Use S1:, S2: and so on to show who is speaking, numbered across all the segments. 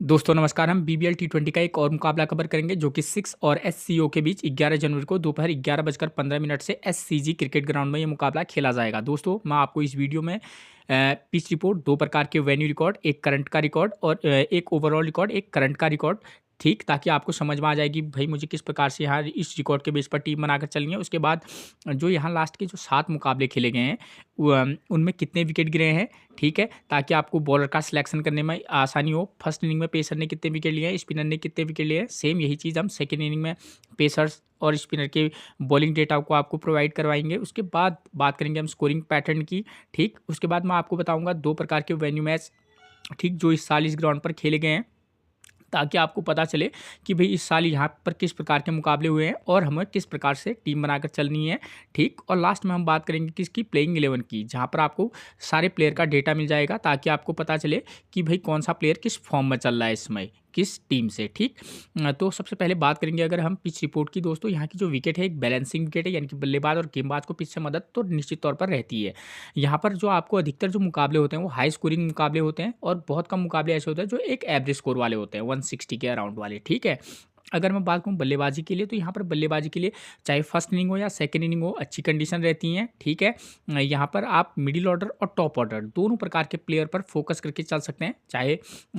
S1: दोस्तों नमस्कार। हम बीबीएल टी20 का एक और मुकाबला कवर करेंगे जो कि 6 और एससीओ के बीच 11 जनवरी को दोपहर 11:15 से एससीजी क्रिकेट ग्राउंड में ये मुकाबला खेला जाएगा। दोस्तों मैं आपको इस वीडियो में पिच रिपोर्ट, दो प्रकार के वेन्यू रिकॉर्ड, एक करंट का रिकॉर्ड और एक ओवरऑल रिकॉर्ड, एक करंट का रिकॉर्ड, ठीक, ताकि आपको समझ में आ जाएगी भाई मुझे किस प्रकार से यहाँ इस रिकॉर्ड के बेस पर टीम बनाकर चलनी है। उसके बाद जो यहाँ लास्ट के जो 7 मुकाबले खेले गए हैं उनमें कितने विकेट गिरे हैं, ठीक है, ताकि आपको बॉलर का सिलेक्शन करने में आसानी हो। फर्स्ट इनिंग में पेसर ने कितने विकेट लिए हैं, स्पिनर ने कितने विकेट लिए हैं, सेम यही चीज़ हम सेकेंड इनिंग में पेसर्स और स्पिनर के बॉलिंग डेटा को आपको प्रोवाइड करवाएंगे। उसके बाद बात करेंगे हम स्कोरिंग पैटर्न की, ठीक। उसके बाद मैं आपको बताऊंगा 2 प्रकार के वेन्यू मैच, ठीक, जो इस साल इस ग्राउंड पर खेले गए हैं, ताकि आपको पता चले कि भाई इस साल यहाँ पर किस प्रकार के मुकाबले हुए हैं और हमें किस प्रकार से टीम बनाकर चलनी है, ठीक। और लास्ट में हम बात करेंगे किसकी, प्लेइंग 11 की, जहाँ पर आपको सारे प्लेयर का डेटा मिल जाएगा ताकि आपको पता चले कि भाई कौन सा प्लेयर किस फॉर्म में चल रहा है इस समय किस टीम से, ठीक। तो सबसे पहले बात करेंगे अगर हम पिच रिपोर्ट की। दोस्तों यहाँ की जो विकेट है एक बैलेंसिंग विकेट है, यानी कि बल्लेबाज और गेंदबाज को पिच से मदद तो निश्चित तौर पर रहती है। यहाँ पर जो आपको अधिकतर जो मुकाबले होते हैं वो हाई स्कोरिंग मुकाबले होते हैं और बहुत कम मुकाबले ऐसे होते हैं जो एक एवरेज स्कोर वाले होते हैं 160 के अराउंड वाले, ठीक है। अगर मैं बात करूँ बल्लेबाजी के लिए, तो यहाँ पर बल्लेबाजी के लिए चाहे फर्स्ट इनिंग हो या सेकंड इनिंग हो अच्छी कंडीशन रहती हैं, ठीक है। यहाँ पर आप मिडिल ऑर्डर और टॉप ऑर्डर दोनों प्रकार के प्लेयर पर फोकस करके चल सकते हैं, चाहे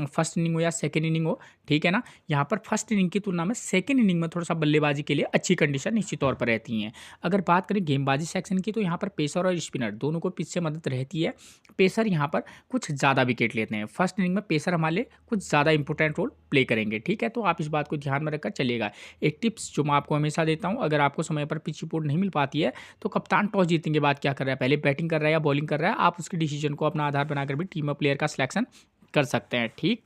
S1: फर्स्ट इनिंग हो या सेकंड इनिंग हो, ठीक है ना। यहाँ पर फर्स्ट इनिंग की तुलना में सेकंड इनिंग में थोड़ा सा बल्लेबाजी के लिए अच्छी कंडीशन निश्चित तौर पर रहती हैं। अगर बात करें गेंदबाजी सेक्शन की, तो यहाँ पर पेसर और स्पिनर दोनों को पिच से मदद रहती है। पेसर यहाँ पर कुछ ज़्यादा विकेट लेते हैं, फर्स्ट इनिंग में पेसर हमारे लिए कुछ ज़्यादा इंपॉर्टेंट रोल प्ले करेंगे, ठीक है। तो आप इस बात को ध्यान में रखकर चलिएगा। एक टिप्स जो मैं आपको हमेशा देता हूँ, अगर आपको समय पर पिच रिपोर्ट नहीं मिल पाती है तो कप्तान टॉस जीतने के बाद क्या कर रहा है, पहले बैटिंग कर रहा है या बॉलिंग कर रहा है, आप उसके डिसीजन को अपना आधार बनाकर भी टीम में प्लेयर का सिलेक्शन कर सकते हैं, ठीक।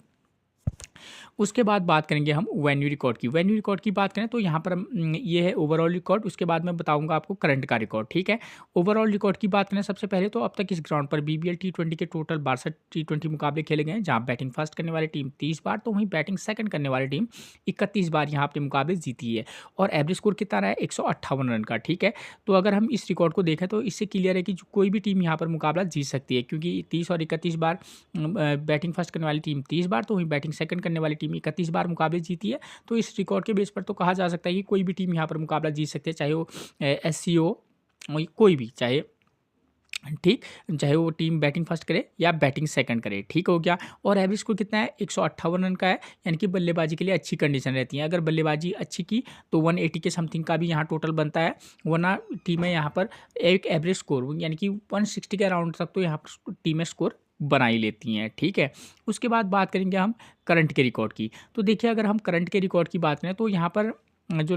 S1: उसके बाद बात करेंगे हम वेन्यू रिकॉर्ड की। वेन्यू रिकॉर्ड की बात करें तो यहाँ पर ये है ओवरऑल रिकॉर्ड, उसके बाद मैं बताऊंगा आपको करंट का रिकॉर्ड, ठीक है। ओवरऑल रिकॉर्ड की बात करें सबसे पहले, तो अब तक इस ग्राउंड पर बीबीएल टी20 के टोटल 62 टी20 मुकाबले खेले गए हैं, जहाँ बैटिंग फर्स्ट करने वाली टीम 30 बार तो वहीं बैटिंग सेकंड करने वाली टीम 31 बार यहाँ अपने मुकाबले जीती है। और एवरेज स्कोर कितना रहा है, 158 रन का, ठीक है। तो अगर हम इस रिकॉर्ड को देखें तो इससे क्लियर है कि कोई भी टीम यहाँ पर मुकाबला जीत सकती है, क्योंकि 30 और 31 बार बैटिंग फर्स्ट करने वाली टीम 30 बार तो वहीं बैटिंग सेकंड करने वाली टीम 31 बार मुकाबले जीती है। तो इस रिकॉर्ड के बेस पर तो कहा जा सकता है कि कोई भी टीम यहाँ पर मुकाबला जीत सकती है, चाहे वो एससीओ कोई भी, चाहे, ठीक, चाहे वो टीम बैटिंग फर्स्ट करे या बैटिंग सेकंड करे, ठीक हो गया। और एवरेज स्कोर कितना है, 158 रन का है, यानी कि बल्लेबाजी के लिए अच्छी कंडीशन रहती है। अगर बल्लेबाजी अच्छी की तो 180 के समथिंग का भी यहाँ टोटल बनता है, वरना टीमें यहाँ पर एक एवरेज स्कोर यानी कि 160 के अराउंड तक तो यहाँ पर टीमें स्कोर बना ही लेती हैं, ठीक है। उसके बाद बात करेंगे हम करंट के रिकॉर्ड की। तो देखिए अगर हम करंट के रिकॉर्ड की बात करें तो यहाँ पर जो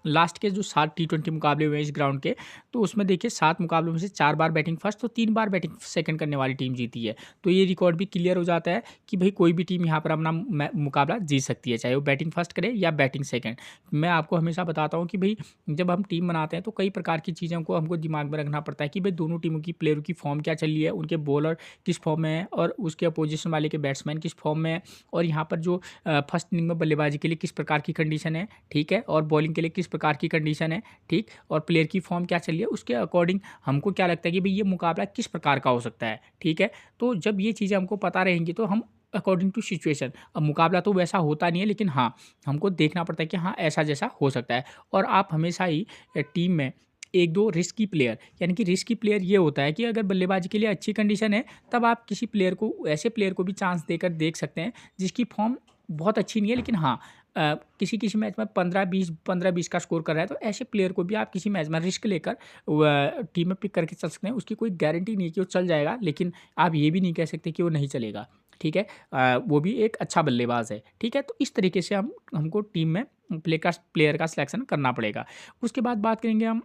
S1: लास्ट के जो 7 टी20 मुकाबले हुए हैं इस ग्राउंड के, तो उसमें देखिए 7 मुकाबलों में से 4 बार बैटिंग फर्स्ट तो 3 बार बैटिंग सेकंड करने वाली टीम जीती है। तो ये रिकॉर्ड भी क्लियर हो जाता है कि भाई कोई भी टीम यहाँ पर अपना मुकाबला जीत सकती है, चाहे वो बैटिंग फर्स्ट करे या बैटिंग सेकंड। मैं आपको हमेशा बताता हूँ कि भाई जब हम टीम बनाते हैं तो कई प्रकार की चीज़ों को हमको दिमाग में रखना पड़ता है कि भाई दोनों टीमों की प्लेयरों की फॉर्म क्या चल रही है, उनके बॉलर किस फॉर्म में है और उसके अपोजिशन वाले के बैट्समैन किस फॉर्म में है, और यहाँ पर जो फर्स्ट इनिंग में बल्लेबाजी के लिए किस प्रकार की कंडीशन है, ठीक है, और बॉलिंग के लिए किस प्रकार की कंडीशन है, ठीक, और प्लेयर की फॉर्म क्या चल रही है, उसके अकॉर्डिंग हमको क्या लगता है कि भाई ये मुकाबला किस प्रकार का हो सकता है, ठीक है। तो जब ये चीज़ें हमको पता रहेंगी तो हम अकॉर्डिंग टू सिचुएशन, अब मुकाबला तो वैसा होता नहीं है लेकिन हाँ हमको देखना पड़ता है कि हाँ ऐसा जैसा हो सकता है। और आप हमेशा ही टीम में एक दो रिस्की प्लेयर, यानी कि रिस्की प्लेयर ये होता है कि अगर बल्लेबाजी के लिए अच्छी कंडीशन है तब आप किसी प्लेयर को, ऐसे प्लेयर को भी चांस देकर देख सकते हैं जिसकी फॉर्म बहुत अच्छी नहीं है लेकिन हाँ किसी किसी मैच में 15-20 का स्कोर कर रहा है, तो ऐसे प्लेयर को भी आप किसी मैच में रिस्क लेकर टीम में पिक करके चल सकते हैं। उसकी कोई गारंटी नहीं है कि वो चल जाएगा, लेकिन आप ये भी नहीं कह सकते कि वो नहीं चलेगा, ठीक है। वो भी एक अच्छा बल्लेबाज है, ठीक है। तो इस तरीके से हमको टीम में प्लेयर का सिलेक्शन करना पड़ेगा। उसके बाद बात करेंगे हम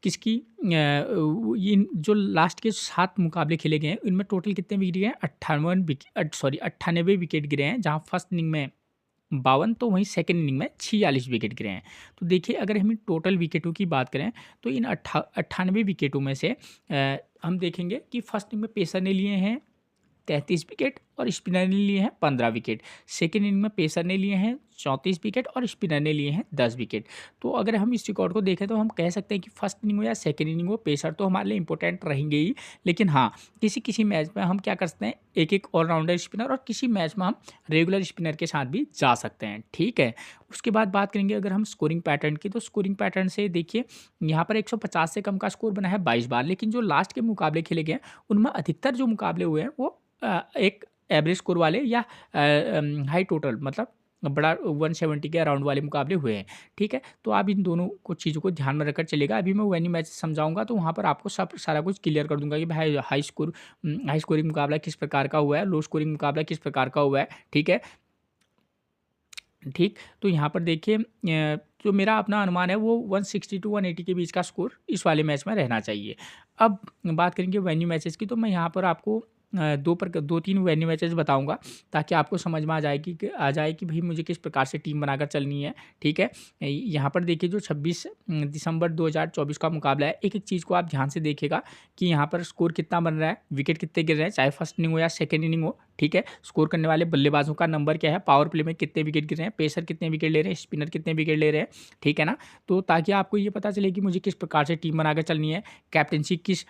S1: किसकी, इन जो लास्ट के 7 मुकाबले खेले गए हैं इनमें टोटल कितने विकेट गए हैं, 98 विकेट गिरे हैं, जहाँ फर्स्ट इनिंग में 52 तो वहीं सेकंड इनिंग में 46 विकेट गिरे हैं। तो देखिए अगर हम इन टोटल विकेटों की बात करें तो इन 98 विकेटों में से हम देखेंगे कि फर्स्ट इनिंग में पेसर ने लिए हैं 33 विकेट और स्पिनर ने लिए हैं 15 विकेट। सेकेंड इनिंग में पेसर ने लिए हैं 34 विकेट और स्पिनर ने लिए हैं 10 विकेट। तो अगर हम इस रिकॉर्ड को देखें तो हम कह सकते हैं कि फर्स्ट इनिंग हो या सेकेंड इनिंग हो, पेसर तो हमारे लिए इंपॉर्टेंट रहेंगे ही, लेकिन हाँ, किसी किसी मैच में हम क्या कर सकते हैं, एक एक ऑलराउंडर स्पिनर, और किसी मैच में हम रेगुलर स्पिनर के साथ भी जा सकते हैं। ठीक है, उसके बाद बात करेंगे अगर हम स्कोरिंग पैटर्न की, तो स्कोरिंग पैटर्न से देखिए यहाँ पर 150 से कम का स्कोर बना है 22 बार, लेकिन जो लास्ट के मुकाबले खेले गए हैं उनमें अधिकतर जो मुकाबले हुए हैं वो एक एवरेज स्कोर वाले या हाई टोटल, मतलब बड़ा 170 के अराउंड वाले मुकाबले हुए हैं। ठीक है, तो आप इन दोनों कुछ चीज़ों को ध्यान में रखकर चलेगा। अभी मैं वेन्यू मैच समझाऊंगा तो वहाँ पर आपको सब सारा कुछ क्लियर कर दूंगा कि भाई हाई स्कोरिंग मुकाबला किस प्रकार का हुआ है, लो स्कोरिंग मुकाबला किस प्रकार का हुआ है। ठीक है, ठीक, तो यहाँ पर देखिए जो मेरा अपना अनुमान है वो 160 टू 180 के बीच का स्कोर इस वाले मैच में रहना चाहिए। अब बात करेंगे वेन्यू मैचेस की, तो मैं यहाँ पर आपको दो तीन वेन्यू मैचेस बताऊंगा ताकि आपको समझ में आ जाए कि भाई मुझे किस प्रकार से टीम बनाकर चलनी है। ठीक है, यहाँ पर देखिए जो 26 दिसंबर 2024 का मुकाबला है, एक एक चीज़ को आप ध्यान से देखिएगा कि यहाँ पर स्कोर कितना बन रहा है, विकेट कितने गिर रहे हैं, चाहे फर्स्ट इनिंग हो या सेकेंड इनिंग हो। ठीक है, स्कोर करने वाले बल्लेबाजों का नंबर क्या है, पावर प्ले में कितने विकेट गिर रहे हैं, पेसर कितने विकेट ले रहे हैं, स्पिनर कितने विकेट ले रहे हैं। ठीक है ना, तो ताकि आपको ये पता चले कि मुझे किस प्रकार से टीम बनाकर चलनी है, कैप्टनसी किस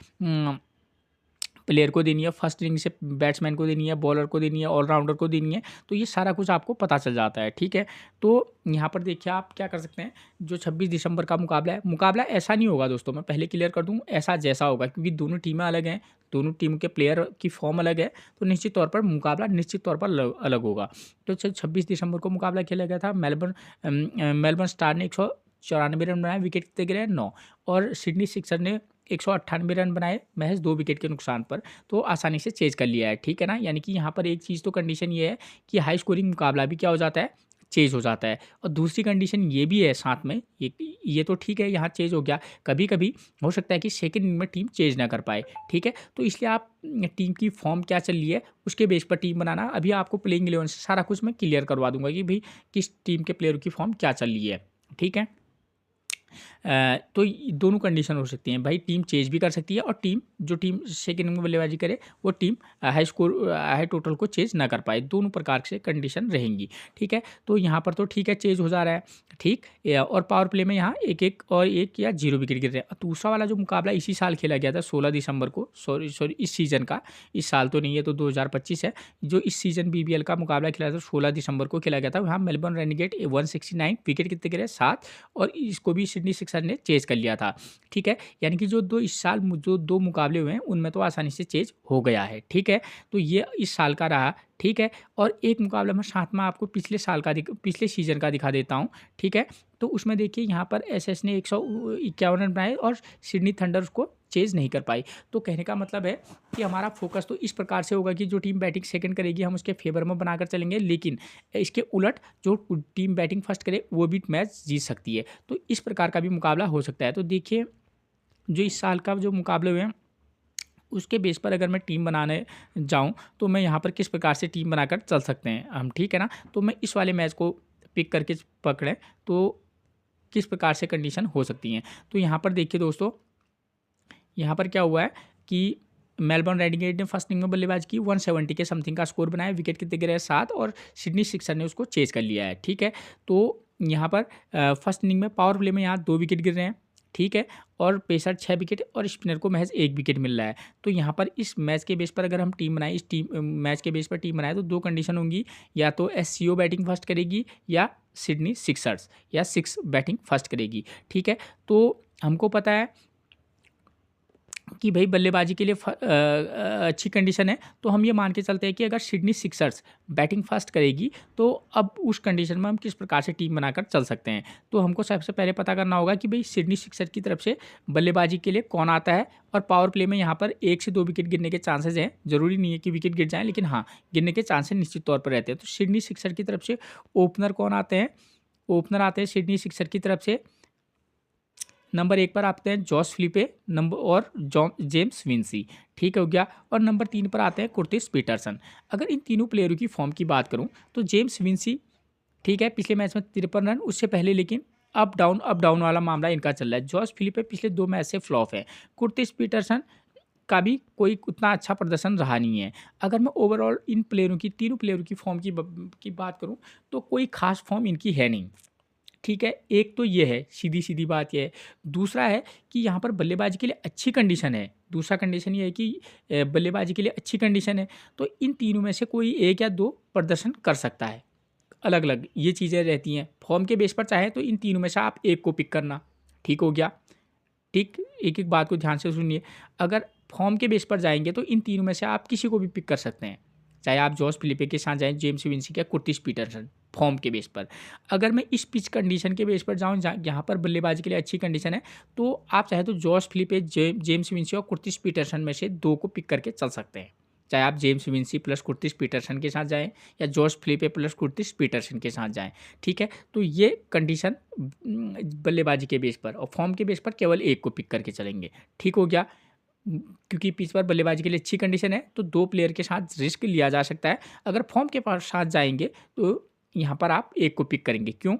S1: प्लेयर को देनी है, फर्स्ट इनिंग से बैट्समैन को देनी है, बॉलर को देनी है, ऑलराउंडर को देनी है, तो ये सारा कुछ आपको पता चल जाता है। ठीक है, तो यहाँ पर देखिए आप क्या कर सकते हैं, जो 26 दिसंबर का मुकाबला है, मुकाबला ऐसा नहीं होगा दोस्तों, मैं पहले क्लियर कर दूँ, ऐसा जैसा होगा, क्योंकि दोनों टीमें अलग हैं, दोनों टीम के प्लेयर की फॉर्म अलग है, तो निश्चित तौर पर मुकाबला निश्चित तौर पर अलग होगा। तो 26 दिसंबर को मुकाबला खेला गया था, मेलबर्न स्टार ने 194 रन बनाए, विकेट कितने गिरे 9, और सिडनी सिक्सर ने 198 रन बनाए महज 2 विकेट के नुकसान पर, तो आसानी से चेज कर लिया है। ठीक है ना, यानी कि यहाँ पर एक चीज़ तो कंडीशन ये है कि हाई स्कोरिंग मुकाबला भी क्या हो जाता है, चेज हो जाता है, और दूसरी कंडीशन ये भी है साथ में, ये तो ठीक है यहाँ चेज हो गया, कभी कभी हो सकता है कि सेकेंड इनिंग में टीम चेज ना कर पाए। ठीक है, तो इसलिए आप टीम की फॉर्म क्या चल रही है उसके बेस पर टीम बनाना। अभी आपको प्लेइंग 11 से सारा कुछ मैं क्लियर करवा दूंगा कि भाई किस टीम के प्लेयर की फॉर्म क्या चल रही है। ठीक है, तो दोनों कंडीशन हो सकती हैं भाई, टीम चेज भी कर सकती है, और जो टीम सेकेंड में बल्लेबाजी करे वो टीम हाई टोटल को चेज ना कर पाए, दोनों प्रकार से कंडीशन रहेंगी। ठीक है, तो यहाँ पर तो ठीक है चेज हो जा रहा है। ठीक, और पावर प्ले में यहाँ एक और एक या 0 विकेट गिर रहे हैं। दूसरा वाला जो मुकाबला इसी साल खेला गया था 16 दिसंबर को, सॉरी इस सीज़न का, इस साल तो नहीं है, तो 2025 है, जो इस सीज़न BBL का मुकाबला खेला था 16 दिसंबर को खेला गया था, वहाँ मेलबर्न रेनेगेट 169, विकेट कितने गिरे 7, और इसको भी सिडनी सिक्सर ने चेज कर लिया था। ठीक है, यानी कि जो इस साल जो 2 मुकाबले हुए हैं उनमें तो आसानी से चेज हो गया है। ठीक है, तो ये इस साल का रहा। ठीक है, और एक मुकाबला मैं साथ में आपको पिछले सीजन का दिखा देता हूँ। ठीक है, तो उसमें देखिए यहाँ पर SS ने 151 रन बनाए और सिडनी थंडर उसको चेज नहीं कर पाई। तो कहने का मतलब है कि हमारा फोकस तो इस प्रकार से होगा कि जो टीम बैटिंग सेकंड करेगी हम उसके फेवर में बनाकर चलेंगे, लेकिन इसके उलट जो टीम बैटिंग फर्स्ट करे वो भी मैच जीत सकती है। तो इस प्रकार का भी मुकाबला हो सकता है। तो देखिए जो इस साल का जो मुकाबले हुए हैं उसके बेस पर अगर मैं टीम बनाने जाऊं तो मैं यहाँ पर किस प्रकार से टीम बनाकर चल सकते हैं हम। ठीक है ना, तो मैं इस वाले मैच को पिक करके पकड़ें तो किस प्रकार से कंडीशन हो सकती हैं। तो यहाँ पर देखिए दोस्तों, यहाँ पर क्या हुआ है कि मेलबर्न रेनेगेट ने फर्स्ट इनिंग में बल्लेबाजी की, 170 के समथिंग का स्कोर बनाया, विकेट कितने गिरे 7, और सिडनी सिक्सर ने उसको चेज कर लिया है। ठीक है, तो यहाँ पर फर्स्ट इनिंग में पावर प्ले में यहाँ 2 विकेट गिर रहे हैं। ठीक है, और पेसर 6 विकेट और स्पिनर को महज 1 विकेट मिल रहा है। तो यहाँ पर इस मैच के बेस पर अगर हम टीम बनाएं, मैच के बेस पर टीम बनाएं तो 2 कंडीशन होंगी, या तो SCO बैटिंग फर्स्ट करेगी या सिडनी सिक्सर्स या 6 बैटिंग फर्स्ट करेगी। ठीक है, तो हमको पता है कि भाई बल्लेबाजी के लिए अच्छी कंडीशन है, तो हम ये मान के चलते हैं कि अगर सिडनी सिक्सर्स बैटिंग फर्स्ट करेगी तो अब उस कंडीशन में हम किस प्रकार से टीम बनाकर चल सकते हैं। तो हमको सबसे पहले पता करना होगा कि भाई सिडनी सिक्सर की तरफ से बल्लेबाजी के लिए कौन आता है, और पावर प्ले में यहाँ पर 1 से 2 विकेट गिरने के चांसेज हैं। जरूरी नहीं है कि विकेट गिर जाएँ, लेकिन हाँ गिरने के चांसेस निश्चित तौर पर रहते हैं। तो सिडनी सिक्सर की तरफ से ओपनर कौन आते हैं, ओपनर आते हैं सिडनी सिक्सर की तरफ से नंबर 1 पर आते हैं जॉस फिलिपे और जेम्स विंसी। ठीक हो गया, और नंबर 3 पर आते हैं कुर्टिस पीटरसन। अगर इन तीनों प्लेयरों की फॉर्म की बात करूं तो जेम्स विंसी ठीक है पिछले मैच में 53 रन, उससे पहले लेकिन अप डाउन वाला मामला इनका चल रहा है। जॉस फिलिपे पिछले 2 मैच से फ्लॉप है। कुर्टिस पीटरसन का भी कोई उतना अच्छा प्रदर्शन रहा नहीं है। अगर मैं ओवरऑल इन प्लेयरों की, तीनों प्लेयरों की फ़ॉर्म की बात करूँ, तो कोई ख़ास फ़ॉर्म इनकी है नहीं। ठीक है, एक तो ये है, सीधी-सीधी बात ये है। दूसरा है कि यहाँ पर बल्लेबाज़ी के लिए अच्छी कंडीशन है। दूसरा कंडीशन ये है कि बल्लेबाज़ी के लिए अच्छी कंडीशन है, तो इन तीनों में से कोई 1 या 2 प्रदर्शन कर सकता है। अलग-अलग ये चीज़ें रहती हैं। फ़ॉर्म के बेस पर चाहे तो इन तीनों में से आप एक को पिक करना, ठीक हो गया। ठीक, एक-एक बात को ध्यान से सुनिए। अगर फ़ॉर्म के बेस पर जाएँगे तो इन तीनों में से आप किसी को भी पिक कर सकते हैं। चाहे आप जॉस फिलिपे के साथ जाएँ, जेम्स विंसी या कुर्टिस पीटरसन, फ़ॉर्म के बेस पर। अगर मैं इस पिच कंडीशन के बेस पर जाऊँ जहाँ पर बल्लेबाज़ी के लिए अच्छी कंडीशन है, तो आप चाहे तो जॉस फिलिपे, जेम्स विंसी और कुर्टिस पीटरसन में से 2 को पिक करके चल सकते हैं। चाहे आप जेम्स विंसी प्लस कुर्टिस पीटरसन के साथ जाएँ या जॉस फिलिपे प्लस कुर्टिस पीटरसन के साथ जाएँ, ठीक है? तो ये कंडीशन बल्लेबाजी के बेस पर, और फॉर्म के बेस पर केवल एक को पिक करके चलेंगे, ठीक हो गया। क्योंकि पिच पर बल्लेबाजी के लिए अच्छी कंडीशन है, तो 2 प्लेयर के साथ रिस्क लिया जा सकता है। अगर फॉर्म के पास साथ जाएँगे तो यहाँ पर आप एक को पिक करेंगे, क्यों?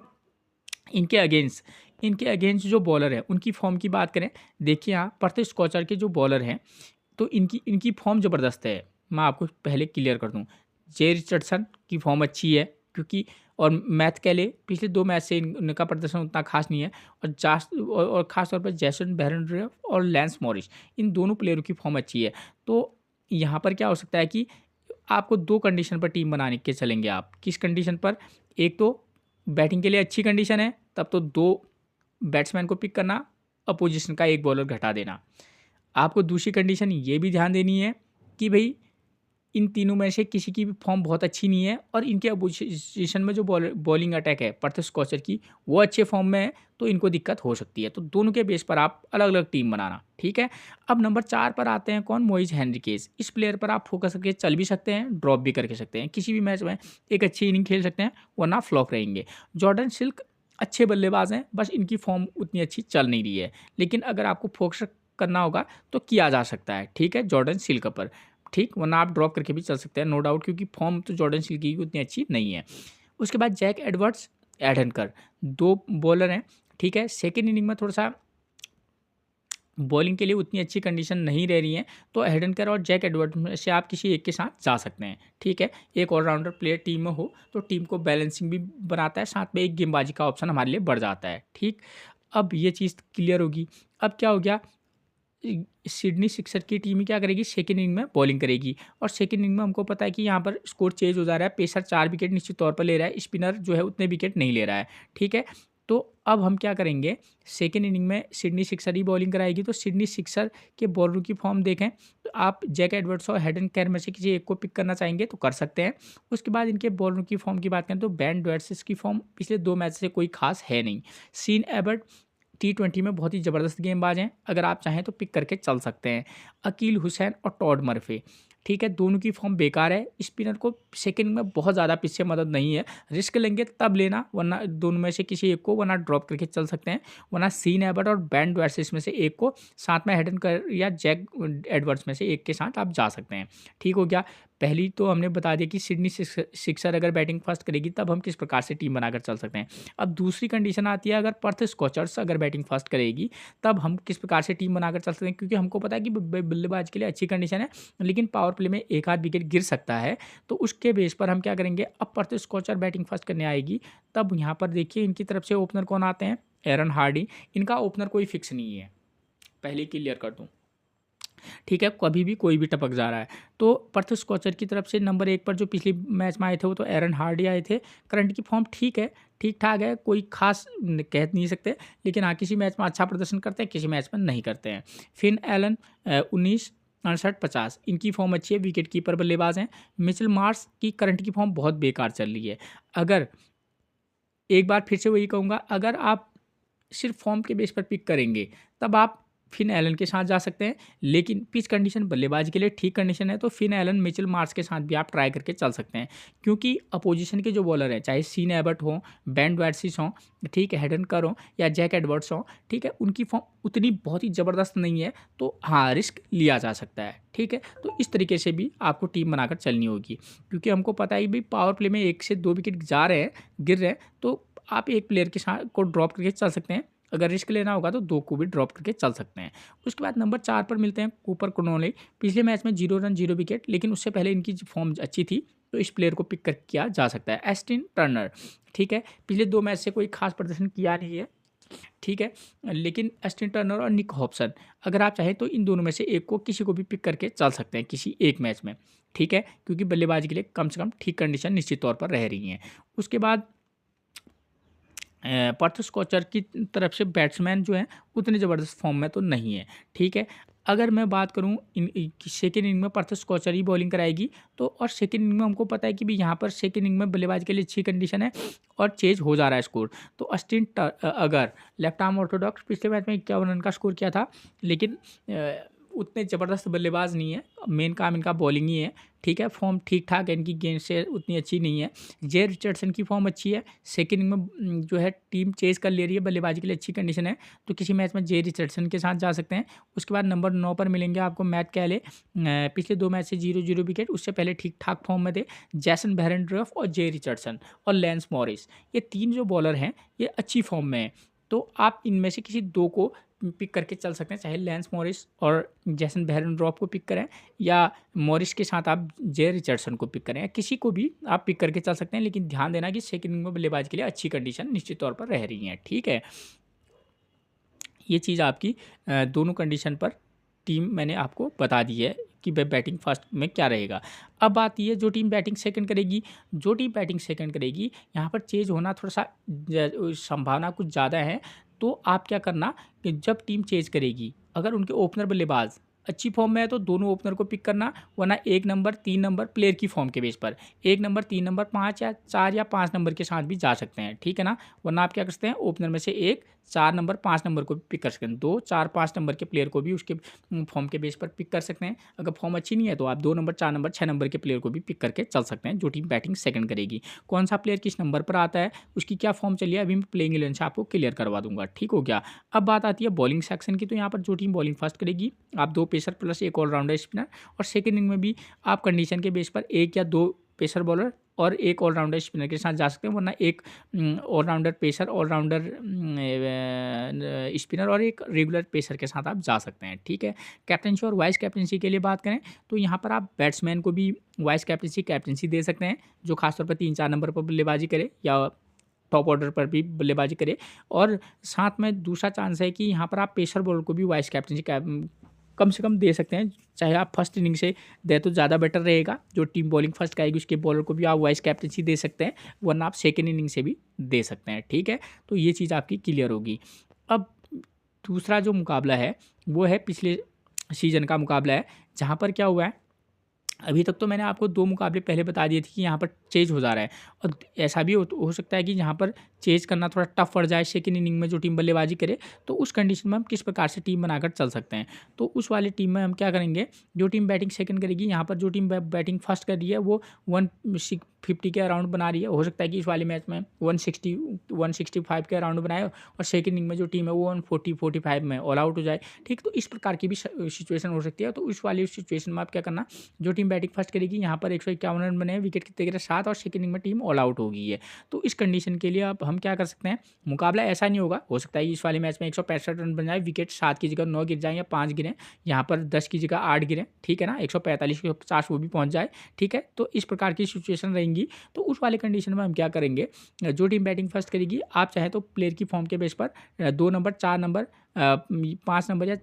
S1: इनके अगेंस्ट जो बॉलर है उनकी फॉर्म की बात करें, देखिए यहाँ पर्थ स्कॉचर के जो बॉलर हैं, तो इनकी इनकी फॉर्म ज़बरदस्त है। मैं आपको पहले क्लियर कर दूँ, जे रिचर्डसन की फॉर्म अच्छी है, क्योंकि और मैथ कैले पिछले 2 मैच से इनका प्रदर्शन उतना खास नहीं है, और ख़ास तौर पर जैसन बेरेंड्रे और लैंस मॉरिस, इन दोनों प्लेयरों की फॉर्म अच्छी है। तो यहाँ पर क्या हो सकता है कि आपको 2 कंडीशन पर टीम बनाने के चलेंगे आप। किस कंडीशन पर? एक तो बैटिंग के लिए अच्छी कंडीशन है, तब तो 2 बैट्समैन को पिक करना, अपोजिशन का 1 बॉलर घटा देना। आपको दूसरी कंडीशन ये भी ध्यान देनी है कि भई इन तीनों में से किसी की भी फॉर्म बहुत अच्छी नहीं है, और इनके अपोजिशन में जो बॉलिंग अटैक है पर्थ स्कॉचर की, वो अच्छे फॉर्म में है, तो इनको दिक्कत हो सकती है। तो दोनों के बेस पर आप अलग-अलग टीम बनाना, ठीक है? अब नंबर 4 पर आते हैं, कौन? मोइज हेनरिकेज़। इस प्लेयर पर आप फोकस करके चल भी सकते हैं, ड्रॉप भी करके सकते हैं। किसी भी मैच में एक अच्छी इनिंग खेल सकते हैं, वरना फ्लॉप रहेंगे। जॉर्डन सिल्क अच्छे बल्लेबाज हैं, बस इनकी फॉर्म उतनी अच्छी चल नहीं रही है। लेकिन अगर आपको फोकस करना होगा तो किया जा सकता है, ठीक है? जॉर्डन सिल्क पर, ठीक, वरना आप ड्रॉप करके भी चल सकते हैं, नो डाउट, क्योंकि फॉर्म तो जॉर्डन सिल्क की उतनी अच्छी नहीं है। उसके बाद जैक एडवर्ड्स, एडनकर, 2 बॉलर हैं, ठीक है? सेकंड इनिंग में थोड़ा-सा बॉलिंग के लिए उतनी अच्छी कंडीशन नहीं रह रही है, तो हेडनकर और जैक एडवर्ड्स में से आप किसी एक के साथ जा सकते हैं, ठीक है? एक ऑलराउंडर प्लेयर टीम में हो तो टीम को बैलेंसिंग भी बनाता है, साथ में एक गेंदबाजी का ऑप्शन हमारे लिए बढ़ जाता है, ठीक? अब ये चीज़ क्लियर होगी। अब क्या हो गया, सिडनी सिक्सर की टीम ही क्या करेगी, सेकंड इनिंग में बॉलिंग करेगी, और सेकंड इनिंग में हमको पता है कि यहाँ पर स्कोर चेंज हो जा रहा है। पेसर 4 विकेट निश्चित तौर पर ले रहा है, स्पिनर जो है उतने विकेट नहीं ले रहा है, ठीक है? तो अब हम क्या करेंगे, सेकंड इनिंग में सिडनी सिक्सर ही बॉलिंग कराएगी, तो सिडनी सिक्सर के बॉलरों की फॉर्म देखें तो आप जैक एडवर्ड्स और हेडन कैर में से किसी एक को पिक करना चाहेंगे तो कर सकते हैं। उसके बाद इनके बॉलरों की फॉर्म की बात करें तो बेन डॉयर्स की फॉर्म पिछले 2 मैच से कोई खास है नहीं। सीन एबर्ट T20 में बहुत ही ज़बरदस्त गेंदबाज हैं, अगर आप चाहें तो पिक करके चल सकते हैं। अकील हुसैन और टॉड मर्फी, ठीक है, दोनों की फॉर्म बेकार है। स्पिनर को सेकंड में बहुत ज़्यादा पिच से मदद नहीं है, रिस्क लेंगे तब लेना, वरना दोनों में से किसी एक को, वरना ड्रॉप करके चल सकते हैं, वरना सीन एबर्ट और बेन डॉयर्स में से एक को, साथ में हेडन कर या जैक एडवर्ड्स में से एक के साथ आप जा सकते हैं, ठीक हो गया। पहली तो हमने बता दिया कि सिडनी सिक्सर अगर बैटिंग फर्स्ट करेगी तब हम किस प्रकार से टीम बनाकर चल सकते हैं। अब दूसरी कंडीशन आती है, अगर पर्थ स्कॉचर्स अगर बैटिंग फर्स्ट करेगी तब हम किस प्रकार से टीम बनाकर चल सकते हैं, क्योंकि हमको पता है कि बल्लेबाज के लिए अच्छी कंडीशन है, लेकिन पावर प्ले में एक आध विकेट गिर सकता है, तो उसके बेस पर हम क्या करेंगे, अब पर्थ स्कॉचर बैटिंग फर्स्ट करने आएगी तब यहाँ पर देखिए इनकी तरफ से ओपनर कौन आते हैं, एरन हार्डी। इनका ओपनर कोई फिक्स नहीं है, पहले क्लियर कर दूँ, ठीक है, कभी भी कोई भी टपक जा रहा है। तो पर्थ स्कॉचर की तरफ से नंबर 1 पर जो पिछली मैच में आए थे वो तो एरन हार्डी आए थे। करंट की फॉर्म ठीक है, ठीक-ठाक है, कोई ख़ास कह नहीं सकते, लेकिन हाँ, किसी मैच में अच्छा प्रदर्शन करते हैं, किसी मैच में नहीं करते हैं। फिन एलन 19, 68, 50 इनकी फॉर्म अच्छी है, विकेट कीपर बल्लेबाज हैं। मिचेल मार्श की करंट की फॉर्म बहुत बेकार चल रही है। अगर एक बार फिर से वही कहूँगा, अगर आप सिर्फ फॉर्म के बेस पर पिक करेंगे तब आप फिन एलन के साथ जा सकते हैं, लेकिन पिच कंडीशन बल्लेबाजी के लिए ठीक कंडीशन है, तो फिन एलन, मिचेल मार्श के साथ भी आप ट्राई करके चल सकते हैं, क्योंकि अपोजिशन के जो बॉलर हैं, चाहे सीन एबर्ट हो, बेन डॉयर्स हों, ठीक है, हेडन कर हो या जैक एडवर्ड्स हों, ठीक है, उनकी फॉर्म उतनी बहुत ही ज़बरदस्त नहीं है, तो हाँ, रिस्क लिया जा सकता है, ठीक है। तो इस तरीके से भी आपको टीम बनाकर चलनी होगी, क्योंकि हमको पता है कि भाई पावर प्ले में 1 से 2 विकेट जा रहे हैं, गिर रहे हैं, तो आप एक प्लेयर के साथ को ड्रॉप करके चल सकते हैं, अगर रिस्क लेना होगा तो 2 को भी ड्रॉप करके चल सकते हैं। उसके बाद नंबर 4 पर मिलते हैं कूपर कनोले। पिछले मैच में 0 रन 0 विकेट, लेकिन उससे पहले इनकी फॉर्म अच्छी थी, तो इस प्लेयर को पिक कर किया जा सकता है। एस्टिन टर्नर, ठीक है, पिछले 2 मैच से कोई खास प्रदर्शन किया नहीं है, ठीक है, लेकिन एस्टिन टर्नर और निक हॉब्सन, अगर आप चाहें तो इन दोनों में से एक को किसी को भी पिक करके चल सकते हैं किसी एक मैच में, ठीक है, क्योंकि बल्लेबाजी के लिए कम से कम ठीक कंडीशन निश्चित तौर पर रह रही हैं। उसके बाद पर्थ स्कॉचर की तरफ से बैट्समैन जो हैं उतने ज़बरदस्त फॉर्म में तो नहीं है, ठीक है। अगर मैं बात करूं सेकेंड इनिंग में पर्थ स्कॉचर ही बॉलिंग कराएगी, तो और सेकेंड इनिंग में हमको पता है कि भी यहाँ पर सेकेंड इनिंग में बल्लेबाजी के लिए अच्छी कंडीशन है और चेज हो जा रहा है स्कोर। तो अस्टिन अगर लेफ्ट आर्म ऑर्थोडॉक्स पिछले मैच में 51 रन का स्कोर किया था, लेकिन उतने ज़बरदस्त बल्लेबाज नहीं है, मेन काम इनका बॉलिंग ही है, ठीक है। फॉर्म ठीक ठाक है, इनकी गेंद से उतनी अच्छी नहीं है। जे रिचर्डसन की फॉर्म अच्छी है, सेकेंड इनिंग में जो है टीम चेज कर ले रही है, बल्लेबाजी के लिए अच्छी कंडीशन है, तो किसी मैच में जे रिचर्डसन के साथ जा सकते हैं। उसके बाद नंबर 9 पर मिलेंगे आपको मैट कैले, पिछले 2 मैच से 0-0 विकेट, उससे पहले ठीक ठाक फॉर्म में थे। जैसन बेरेंड्रॉफ और जे रिचर्डसन और लैंस मॉरिस, ये 3 जो बॉलर हैं ये अच्छी फॉर्म में हैं, तो आप इनमें से किसी 2 को पिक करके चल सकते हैं, चाहे लैंस मॉरिस और जैसन बेरेंड्रॉफ को पिक करें, या मॉरिस के साथ आप जे रिचर्डसन को पिक करें, या किसी को भी आप पिक करके चल सकते हैं। लेकिन ध्यान देना कि सेकंड इनिंग में बल्लेबाजी के लिए अच्छी कंडीशन निश्चित तौर पर रह रही हैं, ठीक है। ये चीज़ आपकी दोनों कंडीशन पर टीम मैंने आपको बता दी है कि बैटिंग फर्स्ट में क्या रहेगा। अब बात ये है, जो टीम बैटिंग सेकंड करेगी, जो टीम बैटिंग सेकंड करेगी, यहाँ पर चेंज होना थोड़ा सा संभावना कुछ ज़्यादा है। तो आप क्या करना कि जब टीम चेंज करेगी, अगर उनके ओपनर बल्लेबाज अच्छी फॉर्म में है तो दोनों ओपनर को पिक करना, वरना 1 नंबर 3 नंबर प्लेयर की फॉर्म के बेस पर 1 नंबर 3 नंबर 5 या 4 या 5 नंबर के साथ भी जा सकते हैं, ठीक है ना। वरना आप क्या कर सकते हैं, ओपनर में से 1 4 नंबर 5 नंबर को भी पिक कर सकते हैं, 2 4 5 नंबर के प्लेयर को भी उसके फॉर्म के बेस पर पिक कर सकते हैं। अगर फॉर्म अच्छी नहीं है तो आप 2 नंबर 4 नंबर 6 नंबर के प्लेयर को भी पिक करके चल सकते हैं, जो टीम बैटिंग सेकंड करेगी। कौन सा प्लेयर किस नंबर पर आता है, उसकी क्या फॉर्म चली है, अभी मैं प्लेइंग 11 से आपको क्लियर करवा दूंगा, ठीक हो गया। अब बात आती है बॉलिंग सेक्शन की, तो यहाँ पर जो टीम बॉलिंग फर्स्ट करेगी, आप 2 पेसर प्लस 1 ऑलराउंडर स्पिनर, और सेकेंड इनिंग में भी आप कंडीशन के बेस पर 1 या 2 पेसर बॉलर और 1 ऑलराउंडर स्पिनर के साथ जा सकते हैं, वरना 1 ऑलराउंडर पेसर, ऑलराउंडर स्पिनर और 1 रेगुलर पेसर के साथ आप जा सकते हैं, ठीक है। कैप्टनसी और वाइस कैप्टनसी के लिए बात करें तो यहाँ पर आप बैट्समैन को भी वाइस कैप्टनसी दे सकते हैं, जो खासतौर पर 3-4 नंबर पर बल्लेबाजी करे या टॉप ऑर्डर पर भी बल्लेबाजी करे। और साथ में दूसरा चांस है कि यहाँ पर आप पेसर बॉलर को भी वाइस कैप्टनसी कम से कम दे सकते हैं, चाहे आप फर्स्ट इनिंग से दे तो ज़्यादा बेटर रहेगा। जो टीम बॉलिंग फर्स्ट करेगी उसके बॉलर को भी आप वाइस कैप्टनसी दे सकते हैं, वरना आप सेकेंड इनिंग से भी दे सकते हैं, ठीक है। तो ये चीज़ आपकी क्लियर होगी। अब दूसरा जो मुकाबला है वो है पिछले सीजन का मुकाबला है, जहाँ पर क्या हुआ है, अभी तक तो मैंने आपको 2 मुकाबले पहले बता दिए थे कि यहाँ पर चेंज हो जा रहा है, और ऐसा भी हो सकता है कि यहाँ पर चेंज करना थोड़ा टफ पड़ जाए सेकेंड इनिंग में जो टीम बल्लेबाजी करे, तो उस कंडीशन में हम किस प्रकार से टीम बनाकर चल सकते हैं। तो उस वाली टीम में हम क्या करेंगे, जो टीम बैटिंग सेकंड करेगी, यहाँ पर जो टीम बैटिंग फर्स्ट कर रही है वो 150 के अराउंड बना रही है, हो सकता है कि इस वाले मैच में 165 के अराउंड बनाए, और सेकेंड इनिंग में जो टीम है वो 140-45 में ऑल आउट हो जाए, ठीक। तो इस प्रकार की भी सिचुएशन हो सकती है। तो उस वाली सिचुएशन में आप क्या करना, जो टीम बैटिंग फर्स्ट करेगी, यहाँ पर 151 रन बने, विकेट कितने गिरे 7, और सेकेंड इनिंग में टीम ऑल आउट हो गई है। तो इस कंडीशन के लिए अब हम क्या कर सकते हैं, मुकाबला ऐसा नहीं होगा, हो सकता है इस वाले मैच में 165 रन बन जाए, विकेट 7 की जगह 9 गिर जाए या 5 गिरे, यहाँ पर 10 की जगह 8 गिरे, ठीक है ना, 145-150 वो भी पहुँच जाए, ठीक है। तो इस प्रकार की सिचुएशन रहेंगी। तो उस वाले कंडीशन में हम क्या करेंगे, जो टीम बैटिंग फर्स्ट करेगी, आप चाहे तो प्लेयर की फॉर्म के बेस पर 2 नंबर 4 नंबर 5 नंबर या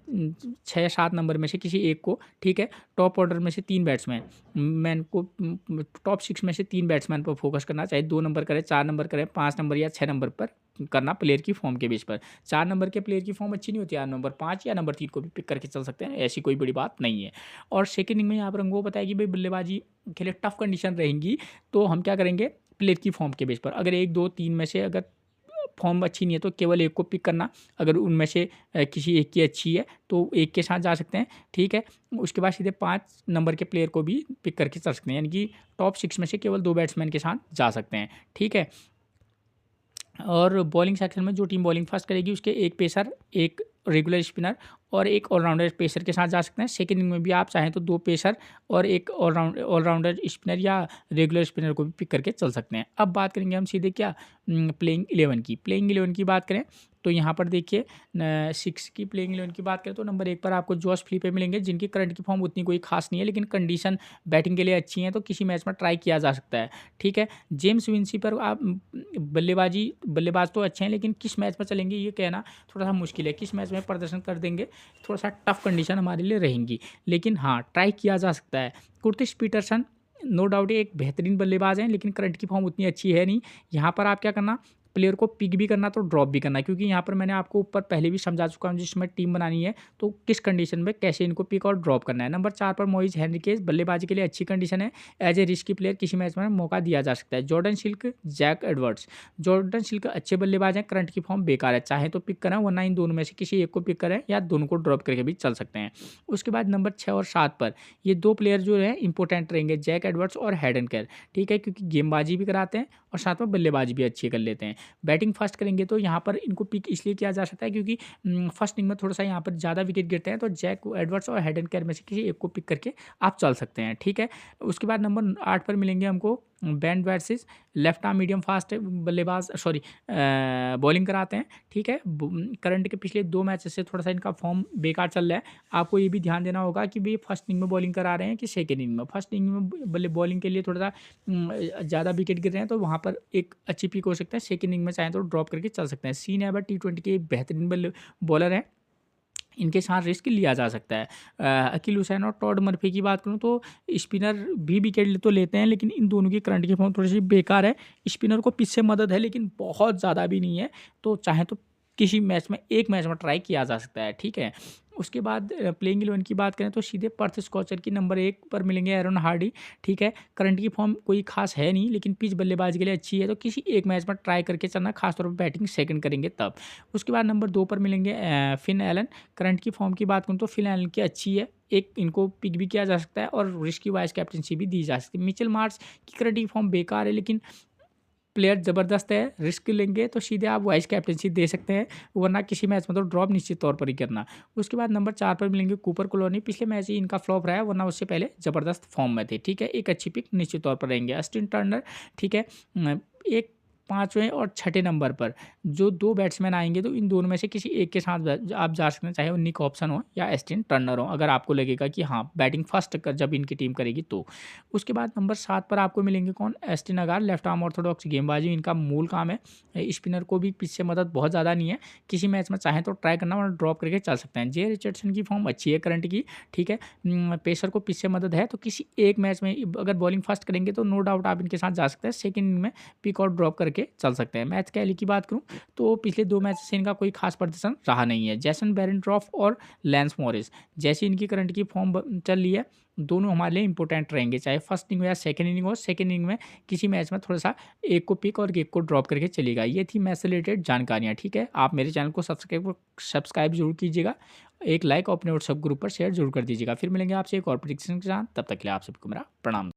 S1: 6 या 7 नंबर में से किसी एक को, ठीक है, टॉप ऑर्डर में से 3 बैट्समैन को, टॉप 6 में से 3 बैट्समैन पर फोकस करना, चाहे 2 नंबर करें, 4 नंबर करें, 5 नंबर या 6 नंबर पर करना, प्लेयर की फॉर्म के बेस पर। 4 नंबर के प्लेयर की फॉर्म अच्छी नहीं होती है, नंबर 5 या नंबर 3 को भी पिक करके चल सकते हैं, ऐसी कोई बड़ी बात नहीं है। और सेकेंड इनिंग में यहाँ पर हमको पता है कि भाई बल्लेबाजी के लिए टफ कंडीशन रहेंगी, तो हम क्या करेंगे, प्लेयर की फॉर्म के बेस पर अगर 1 2 3 में से अगर फॉर्म अच्छी नहीं है तो केवल 1 को पिक करना, अगर उनमें से किसी एक की अच्छी है तो 1 के साथ जा सकते हैं, ठीक है। उसके बाद सीधे 5 नंबर के प्लेयर को भी पिक करके चल सकते हैं, यानी कि टॉप 6 में से केवल 2 बैट्समैन के साथ जा सकते हैं, ठीक है। और बॉलिंग सेक्शन में जो टीम बॉलिंग फर्स्ट करेगी उसके 1 पेसर, 1 रेगुलर स्पिनर और 1 ऑलराउंडर पेसर के साथ जा सकते हैं। सेकेंड इनिंग में भी आप चाहें तो 2 पेसर और 1 ऑलराउंडर स्पिनर या रेगुलर स्पिनर को भी पिक करके चल सकते हैं। अब बात करेंगे हम सीधे क्या, प्लेइंग 11 की। प्लेइंग 11 की बात करें तो यहाँ पर देखिए 6 की प्लेइंग 11 की बात करें तो नंबर 1 पर आपको जॉश फ्लिपे मिलेंगे, जिनकी करंट की फॉर्म उतनी कोई खास नहीं है, लेकिन कंडीशन बैटिंग के लिए अच्छी है, तो किसी मैच में ट्राई किया जा सकता है। ठीक है, जेम्स विंसी पर आप बल्लेबाज तो अच्छे हैं, लेकिन किस मैच में चलेंगे ये कहना थोड़ा सा मुश्किल है। किस मैच में प्रदर्शन कर देंगे, थोड़ा सा टफ कंडीशन हमारे लिए रहेंगी, लेकिन हाँ ट्राई किया जा सकता है। कुर्टिस पीटरसन नो डाउट एक बेहतरीन बल्लेबाज हैं, लेकिन करंट की फॉर्म उतनी अच्छी है नहीं। यहाँ पर आप क्या करना, प्लेयर को पिक भी करना तो ड्रॉप भी करना, क्योंकि यहाँ पर मैंने आपको ऊपर पहले भी समझा चुका हूँ, जिसमें टीम बनानी है तो किस कंडीशन में कैसे इनको पिक और ड्रॉप करना है। नंबर 4 पर मोइज हेनरिकेज, बल्लेबाजी के लिए अच्छी कंडीशन है, एज ए रिस्की प्लेयर किसी मैच में मौका दिया जा सकता है। Jordan Silk, Jack Edwards, Jordan Silk अच्छे बल्लेबाज हैं, करंट की फॉर्म बेकार है, चाहे तो पिक करें, वरना इन दोनों में से किसी एक को पिक करें या दोनों को ड्रॉप करके भी चल सकते हैं। उसके बाद नंबर 6 और 7 पर ये 2 प्लेयर जो है इंपॉर्टेंट रहेंगे, जैक एडवर्ड्स और हेडन केयर। ठीक है, क्योंकि गेंदबाजी भी कराते हैं और साथ में बल्लेबाजी भी अच्छी कर लेते हैं। बैटिंग फर्स्ट करेंगे तो यहाँ पर इनको पिक इसलिए किया जा सकता है क्योंकि फर्स्ट इनिंग में थोड़ा सा यहाँ पर ज़्यादा विकेट गिरते हैं, तो जैक एडवर्ड्स और हेडन केयर में से किसी एक को पिक करके आप चल सकते हैं। ठीक है, उसके बाद नंबर 8 पर मिलेंगे हमको Ben versus, left arm medium fast बल्लेबाज, सॉरी बॉलिंग कराते हैं। ठीक है, करंट के पिछले 2 मैचेस से थोड़ा सा इनका फॉर्म बेकार चल रहा है। आपको ये भी ध्यान देना होगा कि भाई फर्स्ट इनिंग में बॉलिंग करा रहे हैं कि सेकेंड इनिंग में। फर्स्ट इनिंग में बॉलिंग के लिए थोड़ा सा ज़्यादा विकेट गिर रहे हैं, तो वहाँ पर एक अच्छी पिक हो सकता है। सेकेंड इनिंग में चाहें तो ड्रॉप करके चल सकते हैं। सीन एवर T20 के एक बेहतरीन बॉलर हैं, इनके साथ रिस्क लिया जा सकता है। अकील हुसैन और टॉड मर्फी की बात करूं तो स्पिनर भी विकेट तो लेते हैं, लेकिन इन दोनों की करंट की फॉर्म थोड़ी सी बेकार है। स्पिनर को पिच से मदद है, लेकिन बहुत ज़्यादा भी नहीं है, तो चाहे तो किसी मैच में एक मैच में ट्राई किया जा सकता है। ठीक है, उसके बाद प्लेइंग 11 की बात करें तो सीधे पर्थ स्कॉचर की नंबर 1 पर मिलेंगे एरन हार्डी। ठीक है, करंट की फॉर्म कोई खास है नहीं, लेकिन पिच बल्लेबाजी के लिए अच्छी है, तो किसी एक मैच में ट्राई करके चलना, खासतौर पर बैटिंग सेकंड करेंगे तब। उसके बाद नंबर 2 पर मिलेंगे फिन एलन। करंट की फॉर्म की बात करूँ तो फिन एलन की अच्छी है, एक इनको पिक भी किया जा सकता है और रिस्की वाइस कैप्टनसी भी दी जा सकती है। मिचेल मार्श की करंट की फॉर्म बेकार है, लेकिन प्लेयर ज़बरदस्त है, रिस्क लेंगे तो सीधे आप वाइस कैप्टनसी दे सकते हैं, वरना किसी मैच में तो ड्रॉप निश्चित तौर पर ही करना। उसके बाद नंबर 4 पर मिलेंगे कूपर कॉलोनी। पिछले मैच ही इनका फ्लॉप रहा है, वरना उससे पहले ज़बरदस्त फॉर्म में थे। ठीक है, एक अच्छी पिक निश्चित तौर पर रहेंगे। अस्टिन टर्नर, ठीक है, एक 5वें और 6ठे नंबर पर जो 2 बैट्समैन आएंगे, तो इन दोनों में से किसी एक के साथ आप जा सकते हैं, चाहे वो निक हॉब्सन हो या एस्टिन टर्नर हो, अगर आपको लगेगा कि हाँ बैटिंग फर्स्ट कर जब इनकी टीम करेगी तो। उसके बाद नंबर 7 पर आपको मिलेंगे कौन, एस्टिन अगार, लेफ्ट आर्म ऑर्थोडॉक्स गेंदबाजी इनका मूल काम है। स्पिनर को भी पिच से मदद बहुत ज़्यादा नहीं है, किसी मैच में चाहें तो ट्राई करना और ड्रॉप करके चल सकते हैं। जे रिचर्डसन की फॉर्म अच्छी है करंट की। ठीक है, पेसर को पिच से मदद है, तो किसी एक मैच में अगर बॉलिंग फर्स्ट करेंगे तो नो डाउट आप इनके साथ जा सकते हैं, सेकेंड इनिंग में पिक और ड्रॉप करके चल सकते हैं। मैच कैली की बात करूं तो पिछले 2 मैच से इनका कोई खास प्रदर्शन रहा नहीं है। जैसन बेरेंड्रॉफ और लैंस मॉरिस, जैसी इनकी करंट की फॉर्म चल रही है, दोनों हमारे लिए इंपॉर्टेंट रहेंगे, चाहे फर्स्ट इनिंग हो या सेकेंड इनिंग हो। सेकेंड इनिंग में किसी मैच में थोड़ा सा एक को पिक और एक को ड्रॉप करके चलेगा। ये थी मैच से रिलेटेड जानकारियाँ। ठीक है, आप मेरे चैनल को सब्सक्राइब जरूर कीजिएगा, एक लाइक और अपने व्हाट्सएप ग्रुप पर शेयर जरूर कर दीजिएगा। फिर मिलेंगे आपसे एक और प्रेडिक्शन के साथ, तब तक के लिए आप सबको मेरा प्रणाम।